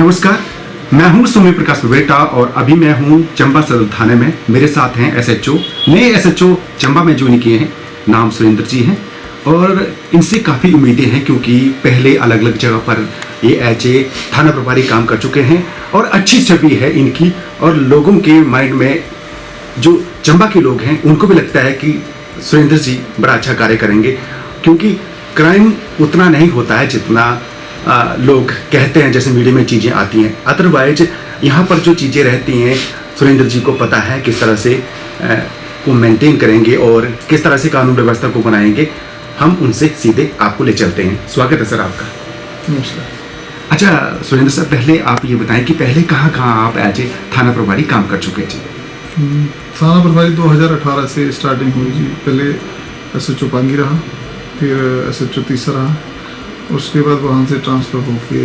नमस्कार, मैं हूं सूर्य प्रकाश बेटा और अभी मैं हूं चंबा सदर थाने में। मेरे साथ हैं एसएचओ, नए एसएचओ चंबा में ज्वाइन किए हैं, नाम सुरेंद्र जी हैं और इनसे काफ़ी उम्मीदें हैं क्योंकि पहले अलग अलग जगह पर ये एज थाना प्रभारी काम कर चुके हैं और अच्छी छवि है इनकी और लोगों के माइंड में जो चंबा के लोग हैं उनको भी लगता है कि सुरेंद्र जी बड़ा अच्छा कार्य करेंगे क्योंकि क्राइम उतना नहीं होता है जितना लोग कहते हैं, जैसे मीडिया में चीज़ें आती हैं। अदरवाइज यहाँ पर जो चीज़ें रहती हैं सुरेंद्र जी को पता है किस तरह से वो मेंटेन करेंगे और किस तरह से कानून व्यवस्था को बनाएंगे। हम उनसे सीधे आपको ले चलते हैं। स्वागत है सर आपका। नमस्कार। अच्छा सुरेंद्र सर, पहले आप ये बताएं कि पहले कहाँ कहाँ आप एज ए थाना प्रभारी काम कर चुके जी? थाना प्रभारी 2018 से स्टार्टिंग हुई जी। पहले एसएचओ पांगी रहा, फिर एसएचओ तीसरा रहा, उसके बाद वहाँ से ट्रांसफ़र होके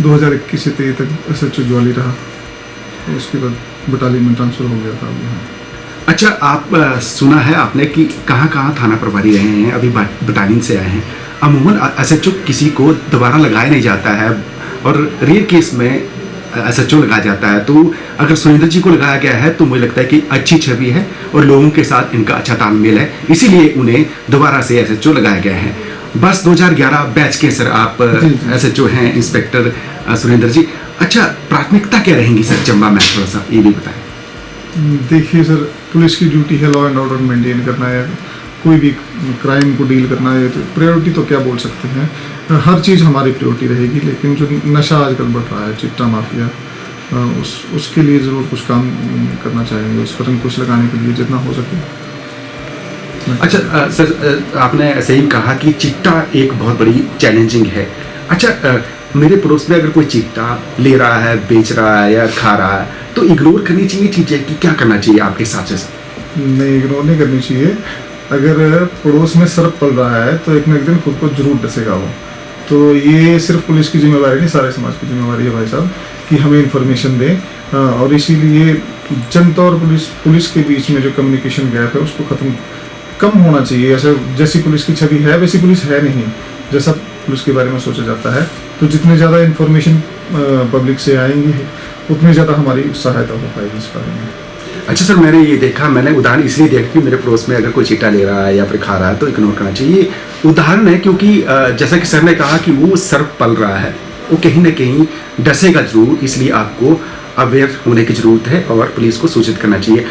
2021 से 23 तक एसएचओ ज्वाली रहा, उसके बाद बटालियन में ट्रांसफ़र हो गया था यहाँ। अच्छा, आप सुना है आपने कि कहाँ कहाँ थाना प्रभारी रहे हैं, अभी बटालियन से आए हैं। अमूमन एसएचओ किसी को दोबारा लगाया नहीं जाता है और रेयर केस में एसएचओ लगाया जाता है। तो अगर सुरेंद्र जी को लगाया गया है तो मुझे लगता है कि अच्छी छवि है और लोगों के साथ इनका अच्छा तालमेल है, इसीलिए उन्हें दोबारा से एसएचओ लगाया गया है। बस 2011 बैच के सर आप एसएचओ हैं, इंस्पेक्टर सुरेंद्र जी। अच्छा, प्राथमिकता क्या रहेंगी सर चंबा में, थोड़ा सा ये भी बताएं। देखिए सर, पुलिस की ड्यूटी है लॉ एंड ऑर्डर मेंटेन करना है, कोई भी क्राइम को डील करना है। तो प्रायोरिटी तो क्या बोल सकते हैं, हर चीज़ हमारी प्रायोरिटी रहेगी, लेकिन जो नशा आजकल बढ़ रहा है, चिट्टा माफिया, उसके लिए ज़रूर कुछ काम करना चाहेंगे, उस पर अंकुश लगाने के लिए जितना हो सके। अच्छा सर, आपने ऐसे ही कहा कि चिट्टा एक बहुत बड़ी चैलेंजिंग है। अच्छा, मेरे पड़ोस में अगर कोई चिट्टा ले रहा है, बेच रहा है या खा रहा है तो इग्नोर करनी चाहिए चीज़ें कि क्या करना चाहिए आपके हिसाब से? नहीं, इग्नोर नहीं करनी चाहिए। अगर पड़ोस में सर्प पल रहा है तो एक न एक दिन खुद को जरूर डसेगा वो। तो ये सिर्फ पुलिस की जिम्मेवारी नहीं, सारे समाज की जिम्मेवारी है भाई साहब कि हमें इन्फॉर्मेशन दें और इसीलिए जनता और पुलिस के बीच में जो कम्युनिकेशन गैप है उसको ख़त्म कम होना चाहिए। ऐसा जैसी पुलिस की छवि है वैसी पुलिस है नहीं, जैसा पुलिस के बारे में सोचा जाता है। तो जितने ज़्यादा इन्फॉर्मेशन पब्लिक से आएंगी उतनी ज़्यादा हमारी सहायता हो पाएगी इस बारे में। अच्छा सर, मैंने उदाहरण इसलिए देखा कि मेरे पड़ोस में अगर कोई चिट्टा ले रहा है या फिर खा रहा है तो इग्नोर करना चाहिए। उदाहरण है क्योंकि जैसा कि सर ने कहा कि वो सर्प पल रहा है, वो कहीं ना कहीं डसेगा जरूर, इसलिए आपको अवेयर होने की ज़रूरत है और पुलिस को सूचित करना चाहिए।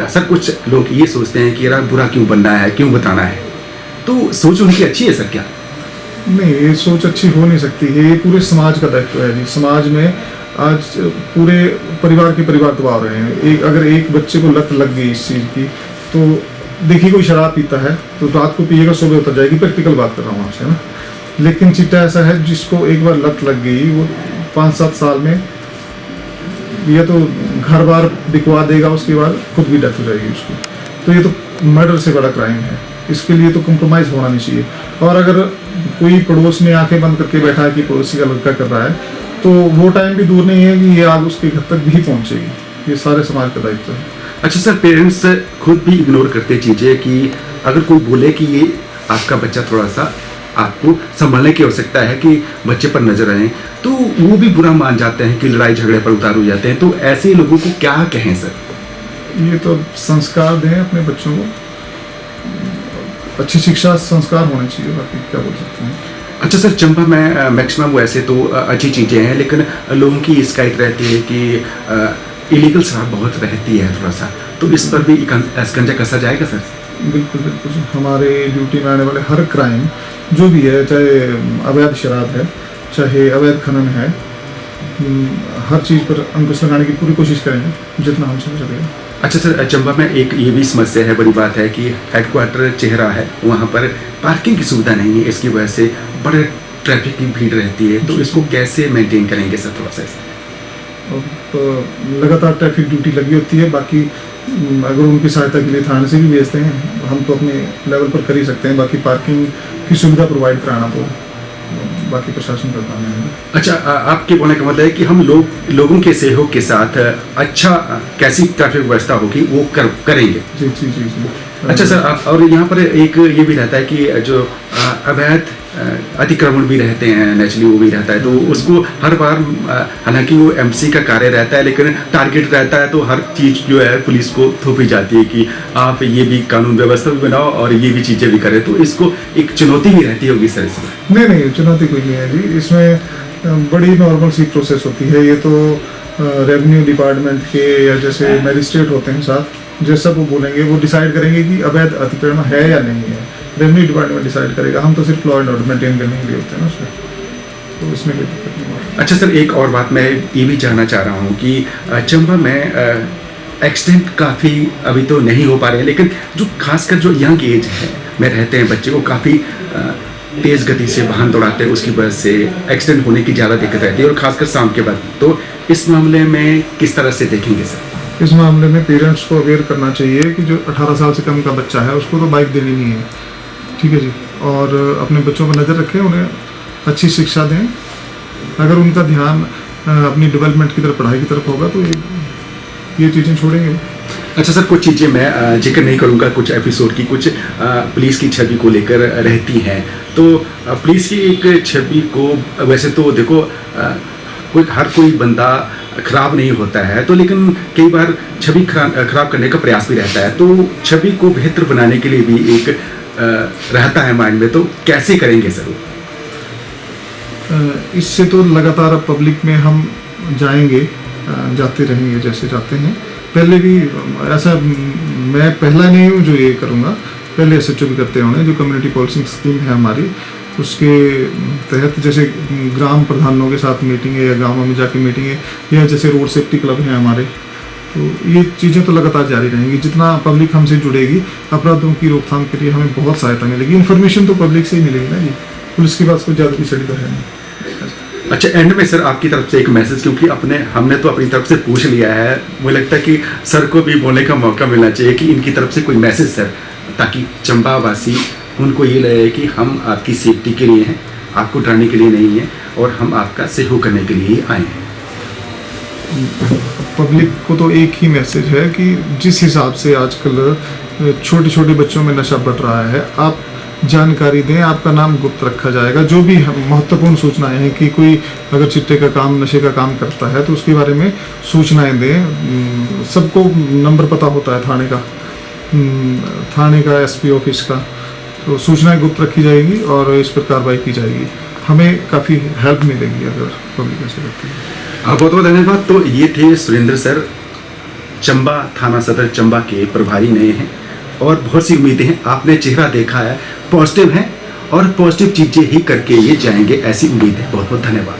सर, कुछ लोग ये सोचते हैं कि यार बुरा क्यों बनना है, क्यों बताना है, तो सोच उनकी अच्छी है सर क्या? नहीं, ये सोच अच्छी हो नहीं सकती है। ये पूरे समाज का दायित्व है जी। समाज में आज पूरे परिवार के परिवार दबा रहे हैं। अगर एक बच्चे को लत लग गई इस चीज़ की, तो देखिए कोई शराब पीता है तो रात को पिएगा, सुबह उतर जाएगी। प्रैक्टिकल बात कर रहा हूँ आपसे ना। लेकिन चिट्टा ऐसा है जिसको एक बार लत लग गई, वो 5-7 साल में या तो घर बार बिकवा देगा, उसके बाद खुद भी डेथ हो जाएगी उसकी। तो ये तो मर्डर से बड़ा क्राइम है, इसके लिए तो कम्प्रोमाइज़ होना नहीं चाहिए। और अगर कोई पड़ोस में आंखें बंद करके बैठा है कि पड़ोसी का लड़का कर रहा है तो वो टाइम भी दूर नहीं है कि ये आग उसके घर तक भी पहुंचेगी। ये सारे समाज का दायित्व है। अच्छा सर, पेरेंट्स खुद भी इग्नोर करते चीज़ें कि अगर कोई बोले कि ये आपका बच्चा थोड़ा सा आपको संभालने की आवश्यकता है कि बच्चे पर नजर आए, तो वो भी बुरा मान जाते हैं कि लड़ाई झगड़े पर उतार हो जाते हैं। तो ऐसे लोगों को क्या कहें सर? ये तो संस्कार दें अपने बच्चों को, अच्छी शिक्षा संस्कार होने चाहिए, बाकी क्या बोल सकते हैं। अच्छा सर, चंबा में मैक्सिमम वैसे तो अच्छी चीज़ें हैं, लेकिन लोगों की शिकायत रहती है कि इलीगल शराब बहुत रहती है थोड़ा सा, तो इस पर भी शिकंजा कसा जाएगा सर? बिल्कुल बिल्कुल। हमारे ड्यूटी में आने वाले हर क्राइम जो भी है, चाहे अवैध शराब है, चाहे अवैध खनन है, हर चीज़ पर अंकुश लगाने की पूरी कोशिश करेंगे जितना हमसे हो सकेगा। अच्छा सर, चंबा में एक ये भी समस्या है, बड़ी बात है कि हेडक्वार्टर चेहरा है, वहाँ पर पार्किंग की सुविधा नहीं है, इसकी वजह से बड़े ट्रैफिक की भीड़ रहती है। तो इसको कैसे मेंटेन करेंगे सर थोड़ा सा? अब लगातार ट्रैफिक ड्यूटी लगी होती है, बाकी अगर उनकी सहायता के लिए थाने से भी भेजते हैं, हम तो अपने लेवल पर कर ही सकते हैं। बाकी पार्किंग की सुविधा प्रोवाइड कराना तो बाकी प्रशासन का काम है। अच्छा, आपके बोलने का मतलब है कि हम लोगों के सहयोग के साथ अच्छा कैसी ट्रैफिक व्यवस्था होगी वो करेंगे। जी जी जी जी। अच्छा सर, और यहाँ पर एक ये भी रहता है कि जो अवैध अतिक्रमण भी रहते हैं, नेचुरली वो भी रहता है, तो उसको हर बार हालांकि वो एमसी का कार्य रहता है, लेकिन टारगेट रहता है, तो हर चीज़ जो है पुलिस को थोपी जाती है कि आप ये भी कानून व्यवस्था भी बनाओ और ये भी चीज़ें भी करें, तो इसको एक चुनौती भी रहती होगी सर इसमें? नहीं, चुनौती कोई नहीं है जी। इसमें बड़ी नॉर्मल सी प्रोसेस होती है। ये तो रेवेन्यू डिपार्टमेंट के या जैसे मैजिस्ट्रेट होते हैं साथ, जैसा वो बोलेंगे वो डिसाइड करेंगे कि अवैध अतिक्रमण है या नहीं है। रेवेन्यू डिपार्टमेंट डिसाइड करेगा, हम तो सिर्फ लॉ एंड ऑर्डर मेंटेन करने के लिए होते हैं ना उसमें, तो इसमें कोई दिक्कत नहीं है। अच्छा सर, एक और बात मैं ये भी जानना चाह रहा हूँ कि चंबा में एक्सीडेंट काफ़ी अभी तो नहीं हो पा रहे हैं, लेकिन जो खासकर जो यंग एज है में रहते हैं बच्चे, वो काफ़ी तेज़ गति से वाहन दौड़ाते हैं, उसकी वजह से एक्सीडेंट होने की ज़्यादा दिक्कत रहती है, और खासकर शाम के बाद। तो इस मामले में किस तरह से देखेंगे सर? इस मामले में पेरेंट्स को अवेयर करना चाहिए कि जो 18 साल से कम का बच्चा है उसको तो बाइक देनी नहीं है, ठीक है जी। और अपने बच्चों पर नज़र रखें, उन्हें अच्छी शिक्षा दें। अगर उनका ध्यान अपनी डेवलपमेंट की तरफ, पढ़ाई की तरफ होगा तो ये चीज़ें छोड़ेंगे। अच्छा सर, कुछ चीज़ें मैं जिक्र नहीं करूँगा, कुछ एपिसोड की कुछ पुलिस की छवि को लेकर रहती हैं, तो पुलिस की एक छवि को वैसे तो देखो हर कोई बंदा खराब नहीं होता है, तो लेकिन कई बार छवि खराब करने का प्रयास भी रहता है, तो छवि को बेहतर बनाने के लिए भी एक रहता है माइंड में, तो कैसे करेंगे सर? इससे तो लगातार अब पब्लिक में हम जाते रहेंगे जैसे जाते हैं। पहले भी ऐसा, मैं पहला नहीं हूँ जो ये करूँगा, पहले एसएचओ भी करते होंगे। जो कम्युनिटी पॉलिसिंग स्कीम है हमारी, उसके तहत जैसे ग्राम प्रधानों के साथ मीटिंग है या गाँवों में जाके मीटिंग है, या जैसे रोड सेफ्टी क्लब है हमारे, तो ये चीज़ें तो लगातार जारी रहेंगी। जितना पब्लिक हमसे जुड़ेगी, अपराधों की रोकथाम के लिए हमें बहुत सहायता मिलेगी। इन्फॉर्मेशन तो पब्लिक से ही मिलेगी ना जी, पुलिस के पास कोई ज़्यादा पिछड़ी तो है नहीं। अच्छा, एंड में सर आपकी तरफ से एक मैसेज, क्योंकि हमने तो अपनी तरफ से पूछ लिया है, मुझे लगता है कि सर को भी बोलने का मौका मिलना चाहिए कि इनकी तरफ से कोई मैसेज सर, ताकि चंबा वासी उनको ये लगे कि हम आपकी सेफ्टी के लिए हैं, आपको डराने के लिए नहीं है, और हम आपका सहयोग करने के लिए ही आए हैं। पब्लिक को तो एक ही मैसेज है कि जिस हिसाब से आजकल छोटे छोटे बच्चों में नशा बढ़ रहा है, आप जानकारी दें, आपका नाम गुप्त रखा जाएगा। जो भी महत्वपूर्ण सूचनाएं हैं कि कोई अगर चिट्टे का काम, नशे का काम करता है, तो उसके बारे में सूचनाएं दें। सबको नंबर पता होता है थाने का, एसपी ऑफिस का, तो सूचनाएं गुप्त रखी जाएगी और इस पर कार्रवाई की जाएगी। हमें काफ़ी हेल्प मिलेगी अगर पब्लिक ऐसे करती है। बहुत बहुत धन्यवाद। तो ये थे सुरेंद्र सर, चंबा थाना सदर चंबा के प्रभारी नए हैं, और बहुत सी उम्मीदें हैं। आपने चेहरा देखा है, पॉजिटिव है, और पॉजिटिव चीज़ें ही करके ये जाएंगे, ऐसी उम्मीद है। बहुत बहुत धन्यवाद।